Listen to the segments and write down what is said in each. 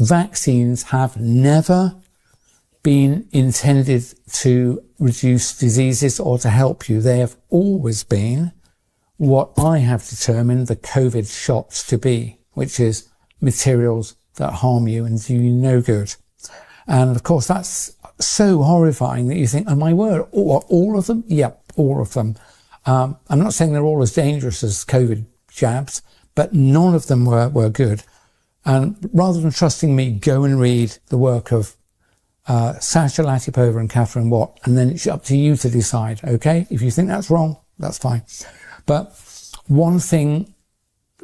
vaccines have never been intended to reduce diseases or to help you. They have always been what I have determined the COVID shots to be, which is materials that harm you and do you no good. And of course, that's so horrifying that you think, oh my word, all of them? Yep, all of them. I'm not saying they're all as dangerous as COVID jabs, but none of them were good. And rather than trusting me, go and read the work of Sasha Latypova and Catherine Watt, and then it's up to you to decide, okay? If you think that's wrong, that's fine. But one thing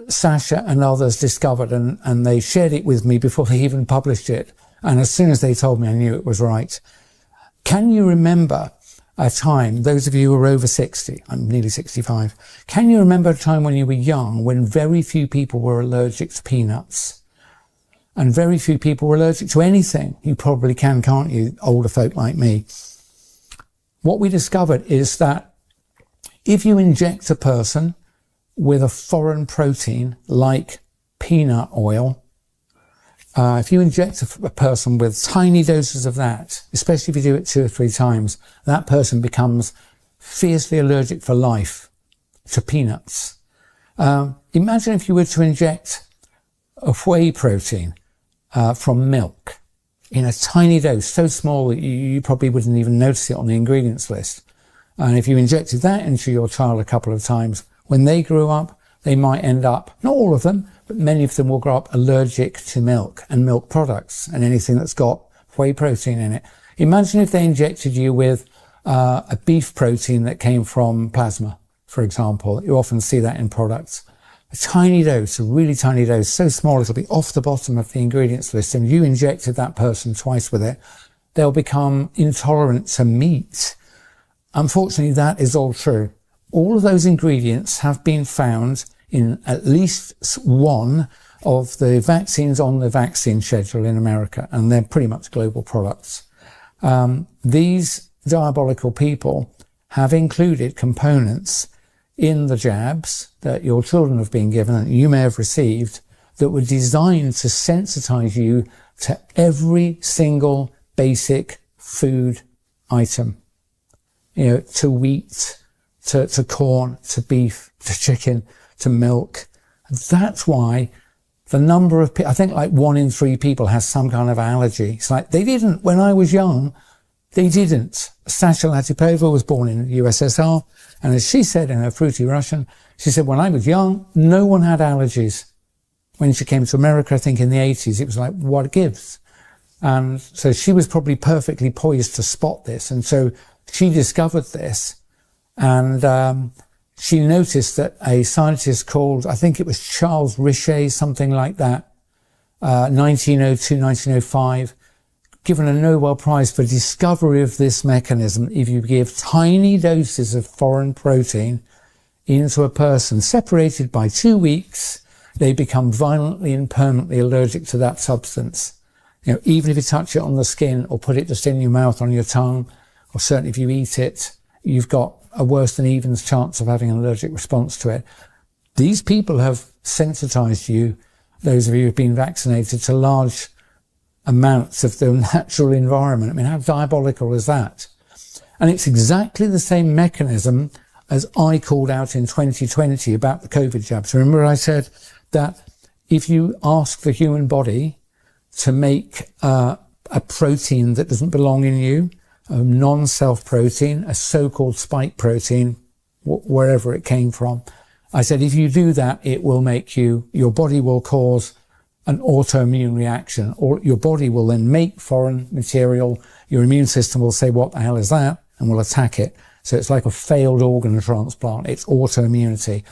Sasha and others discovered, and they shared it with me before they even published it, and as soon as they told me, I knew it was right. Can you remember a time, those of you who are over 60, I'm nearly 65, can you remember a time when you were young when very few people were allergic to peanuts? And very few people were allergic to anything. You probably can, can't you, older folk like me? What we discovered is that if you inject a person with a foreign protein like peanut oil, if you inject a person with tiny doses of that, especially if you do it 2 or 3 times, that person becomes fiercely allergic for life to peanuts. Imagine if you were to inject a whey protein from milk in a tiny dose, so small that you probably wouldn't even notice it on the ingredients list. And if you injected that into your child a couple of times, when they grew up, they might end up, not all of them, but many of them will grow up allergic to milk and milk products and anything that's got whey protein in it. Imagine if they injected you with a beef protein that came from plasma, for example. You often see that in products. A tiny dose, a really tiny dose, so small it'll be off the bottom of the ingredients list, and you injected that person twice with it, they'll become intolerant to meat. Unfortunately, that is all true. All of those ingredients have been found in at least one of the vaccines on the vaccine schedule in America, and they're pretty much global products. These diabolical people have included components in the jabs that your children have been given and you may have received that were designed to sensitize you to every single basic food item. You know, to wheat, to corn, to beef, to chicken, to milk. That's why the number of people, I think like 1 in 3 people has some kind of allergy. It's like, they didn't, when I was young, they didn't. Sasha Latypova was born in the USSR, and as she said in her fruity Russian, she said, when I was young, no one had allergies. When she came to America, I think in the 80s, it was like, what gives? And so she was probably perfectly poised to spot this. And so she discovered this, and she noticed that a scientist called, I think it was Charles Richet, something like that, 1902, 1905, given a Nobel Prize for discovery of this mechanism. If you give tiny doses of foreign protein into a person separated by 2 weeks, they become violently and permanently allergic to that substance. You know, even if you touch it on the skin or put it just in your mouth, on your tongue, or certainly if you eat it, you've got a worse than evens chance of having an allergic response to it. These people have sensitized you, those of you who've been vaccinated, to large amounts of the natural environment. I mean, how diabolical is that? And it's exactly the same mechanism as I called out in 2020 about the COVID jabs. Remember I said that if you ask the human body to make a protein that doesn't belong in you, a non-self protein, a so-called spike protein, wherever it came from, I said, if you do that, it will make you, your body will cause an autoimmune reaction, or your body will then make foreign material. Your immune system will say, what the hell is that? And will attack it. So it's like a failed organ transplant. It's autoimmunity.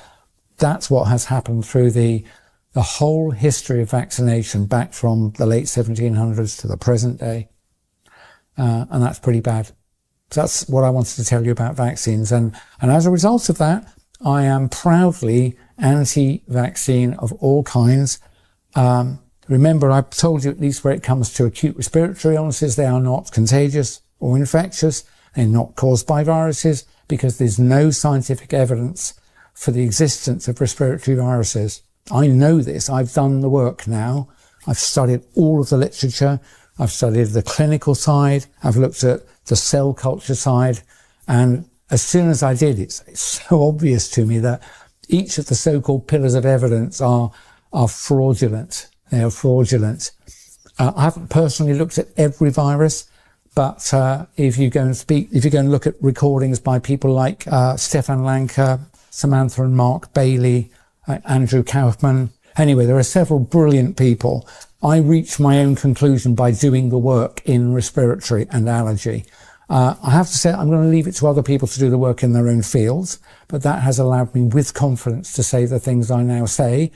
That's what has happened through the whole history of vaccination back from the late 1700s to the present day. And that's pretty bad. So that's what I wanted to tell you about vaccines. And as a result of that, I am proudly anti-vaccine of all kinds. Remember, I've told you, at least where it comes to acute respiratory illnesses, they are not contagious or infectious. They're not caused by viruses because there's no scientific evidence for the existence of respiratory viruses. I know this. I've done the work now. I've studied all of the literature. I've studied the clinical side. I've looked at the cell culture side. And as soon as I did, it's so obvious to me that each of the so-called pillars of evidence are fraudulent. They are fraudulent. I haven't personally looked at every virus, but if you go and look at recordings by people like Stefan Lanka, Samantha and Mark Bailey, Andrew Kaufman. Anyway, there are several brilliant people. I reached my own conclusion by doing the work in respiratory and allergy. I have to say I'm going to leave it to other people to do the work in their own fields, but that has allowed me with confidence to say the things I now say,